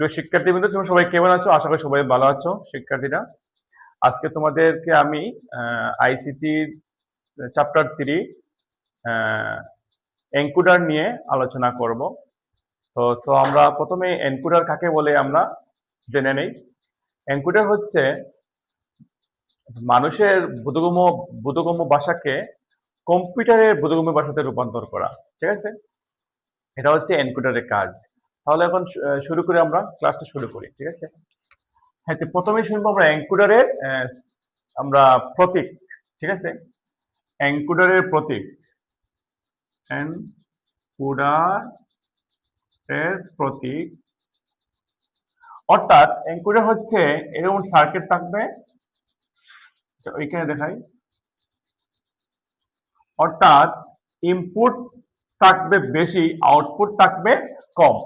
প্রিয় শিক্ষার্থীবৃন্দ, তোমরা সবাই কেমন আছো? আশা করি সবাই ভালো আছো। শিক্ষার্থীরা, আজকে তোমাদেরকে আমি আইসিটি চ্যাপ্টার 3 এনকোডার নিয়ে আলোচনা করব। তো আমরা প্রথমে এনকোডার কাকে বলে আমরা জেনে নেই। এনকোডার হচ্ছে মানুষের বোধগম্য ভাষাকে কম্পিউটারের বোধগম্য ভাষাতে রূপান্তর করা। ঠিক আছে, এটা হচ্ছে এনকোডারের কাজ। তাহলে এখন শুরু করে আমরা ক্লাসটা শুরু করি। ঠিক আছে, হ্যাঁ, তো প্রথমেই শুনবো আমরা এনকোডারের আমরা প্রতীক। ঠিক আছে, এনকোডারের প্রতীক, এনকোডারের প্রতীক অর্থাৎ এনকোডার হচ্ছে এরকম সার্কিট থাকবে, ওইখানে দেখাই। অর্থাৎ ইনপুট থাকবে বেশি, আউটপুট থাকবে কম।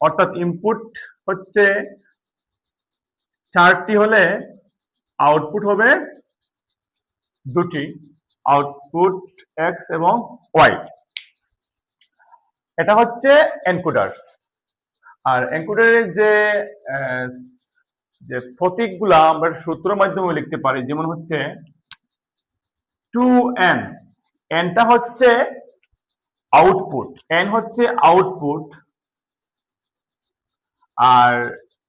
অর্থাৎ ইনপুট হচ্ছে 4টি হলে আউটপুট হবে 2টি, আউটপুট এক্স এবং ওয়াই। এটা হচ্ছে এনকোডার। আর এনকোডারের যে প্রতীকগুলা আমরা সূত্রের মাধ্যমে লিখতে পারি, যেমন হচ্ছে 2n, এনটা হচ্ছে আউটপুট, এন হচ্ছে আউটপুট। আর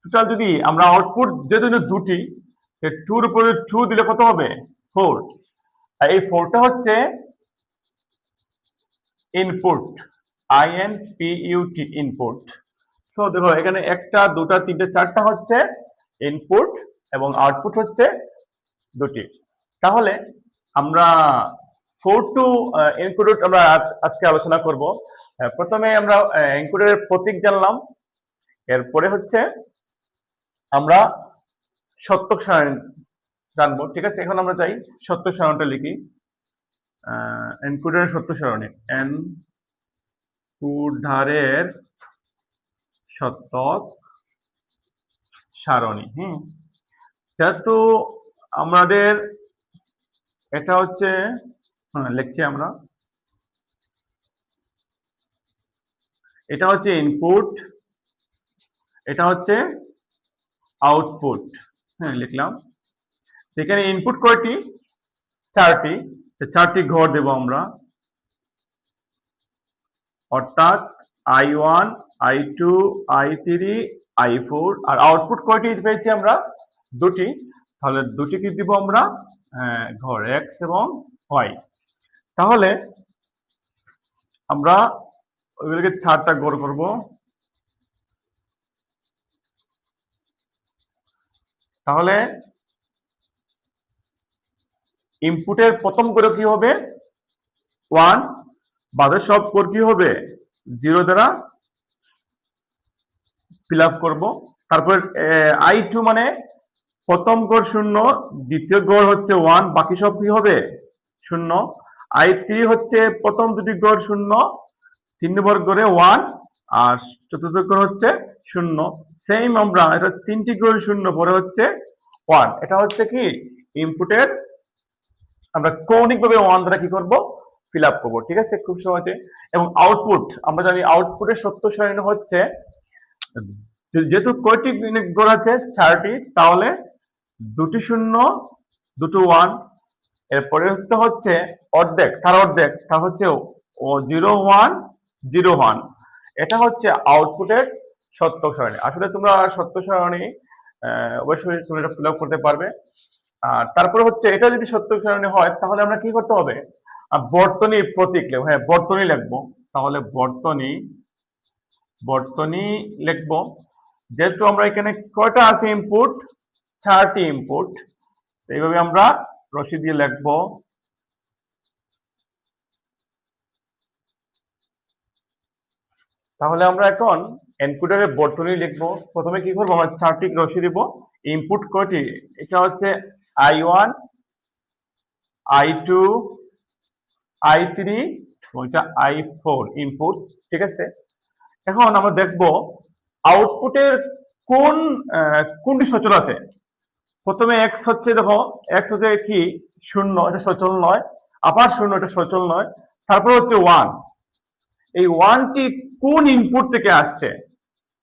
টোটাল যদি আমরা আউটপুট যেহেতু 2টি, 2-র উপরে 2 দিলে কত হবে? 4। আর এই 4টা হচ্ছে ইনপুট, INPUT, ইনপুট। সো দেখো এখানে 1টা 2টা 3টে 4টা হচ্ছে ইনপুট এবং আউটপুট হচ্ছে 2টি। তাহলে আমরা 4 টু এনকোডার আমরা আজকে আলোচনা করব। প্রথমে আমরা এনকোডারের প্রতীক জানলাম, এরপরে হচ্ছে আমরা সত্যক সারণী জানবো। ঠিক আছে, এখন আমরা যাই সত্যক সারণীটা লিখি। এনকোডারের সত্য সারণী, এনকোডারের সত্যক সারণী। যেহেতু আমাদের এটা হচ্ছে লিখছি আমরা, এটা হচ্ছে ইনপুট, এটা হচ্ছে আউটপুট। লিখলাম। এখানে ইনপুট কয়টি? 4টি। 4টি ঘর দেব আমরা, অর্থাৎ I1, I2, I3, I4। আর আউটপুট কয়টি পেয়েছি আমরা? 2টি। তাহলে 2টি কি দিব আমরা? ঘর এক্স এবং ওয়াই। তাহলে আমরা ওইগুলোকে 4টা ঘর করব। তাহলে ইনপুটের প্রথম ঘরে কি হবে? 1, বাদের সব ঘর কি হবে? 0 দ্বারা ফিল আপ করবো। তারপর I2 মানে প্রথম ঘর 0, দ্বিতীয় ঘর হচ্ছে 1, বাকি সব কি হবে? 0। I3 হচ্ছে প্রথম 2টি ঘর 0, 3 নম্বর ঘরে 1, আর চতুর্থ ঘর হচ্ছে 0। সেম আমরা এটা 3টি ঘর 0, পরে হচ্ছে 1। এটা হচ্ছে কি ইনপুটের আমরা কৌণিক ভাবে 1 দ্বারা কি করব? ফিল আপ করবো। ঠিক আছে, খুব সহজে। এবং আউটপুট আমরা জানি, আউটপুটের সত্য সারণী হচ্ছে, যেহেতু কয়টি ঘর আছে? 4টি, তাহলে 2টি 0, 2টি 1। এরপরে হচ্ছে অর্ধেক, তার অর্ধেক, তা হচ্ছে 0 1 0 1। এটা হচ্ছে আউটপুটের সত্য সারণী। আসলে তোমরা সত্য সারণী অবশ্যই তুমি এটা ফিল আপ করতে পারবে। আর তারপরে হচ্ছে এটা যদি সত্য সারণী হয়, তাহলে আমরা কি করতে হবে? বর্তনী প্রতীক লিখব। বর্তনী লিখবো। তাহলে বর্তনী লিখবো। যেহেতু আমরা এখানে কয়টা আছে ইনপুট? 4টি ইনপুট। এইভাবে আমরা রশি দিয়ে লিখবো। তাহলে আমরা এখন এনকোডারের বর্তনী লিখবো। প্রথমে কি করবো? আমরা 4টি রশি দিব। ইনপুট কয়টি? এটা হচ্ছে I1, I2, I3 এবং এটা I4 ইনপুট। ঠিক আছে, এখন আমরা দেখব আউটপুটের কোনটি সচল আছে। প্রথমে এক্স হচ্ছে, দেখো এক্স হচ্ছে কি 0, এটা সচল নয়। আবার 0, এটা সচল নয়। তারপর হচ্ছে 1, এই 1টি কোন ইনপুট থেকে আসছে?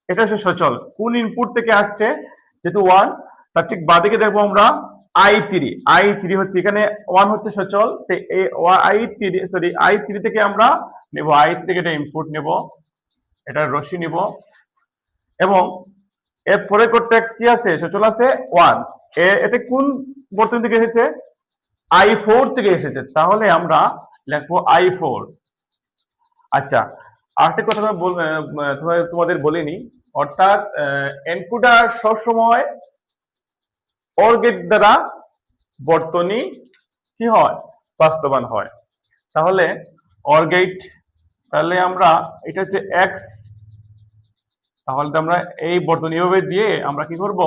এটা হচ্ছে সচল। কোন ইনপুট থেকে আসছে, যেহেতু 1, তার ঠিক বাঁদিকে দেখবো আমরা i3 হচ্ছে, এখানে 1 হচ্ছে সচল, তো এই i3 থেকে আমরা নেব, i3 থেকে এটা ইনপুট নেব, এটা রশি নিব, এবং এর পরে টেক্সট কি আছে, সচল আছে 1। এতে কোন বর্তনী থেকে এসেছে, i4 থেকে এসেছে, তাহলে আমরা লিখবো i4। আচ্ছা, আরেকটা কথা তোমাদের বলিনি, অর্থাৎ এনকোডার সবসময় অর গেট দ্বারা বর্তনী কি হয়, বাস্তবায়ন হয়। তাহলে অর গেট, তাহলে আমরা এটা হচ্ছে এক্স, তাহলে তো আমরা এই বর্তনী এভাবে দিয়ে আমরা কি করব,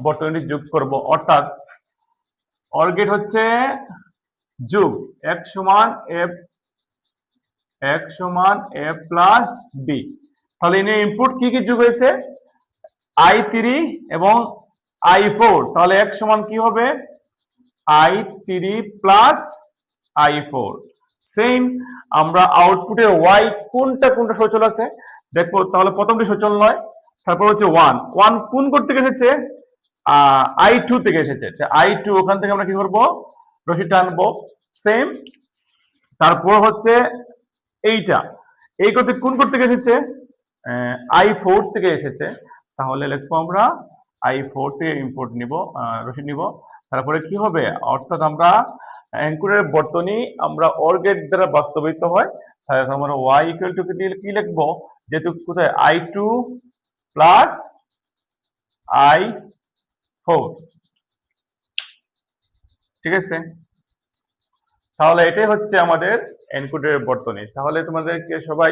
বর্তনীটি যোগ করব, অর্থাৎ অর গেট হচ্ছে যোগ x সমান a প্লাস b। তাহলে এনে ইনপুট কি কি যোগ হয়েছে, i3 এবং i4, তাহলে x সমান কি হবে, i3 প্লাস i4। সেম আমরা আউটপুটে y কোনটা কোনটা সচল আছে দেখো, তাহলে প্রথমটি সচল নয়, তারপর হচ্ছে 1 কোন কোড থেকে এসেছে, i2 থেকে এসেছে, i2 ওখান থেকে আমরা কি করব, রশি টানবো। সেম, তারপর হচ্ছে এইটা, এই করতে কোন কোড থেকে এসেছে, i4 থেকে এসেছে, তাহলে লিখবো আমরা i4 থেকে ইম্পোর্ট নিব, রশি নিব, তারপরে কি হবে, অর্থাৎ আমরা অ্যাঙ্কুরের বর্তনী আমরা অর গেট দ্বারা বাস্তবায়িত হয়, তাহলে আমরা y ইকুয়াল টু কি লিখবো, যেহেতু কোথায় i2 প্লাস i4, ঠিক আছে। তাহলে এটাই হচ্ছে আমাদের এনকোডের বর্তনী। তাহলে তোমাদেরকে সবাই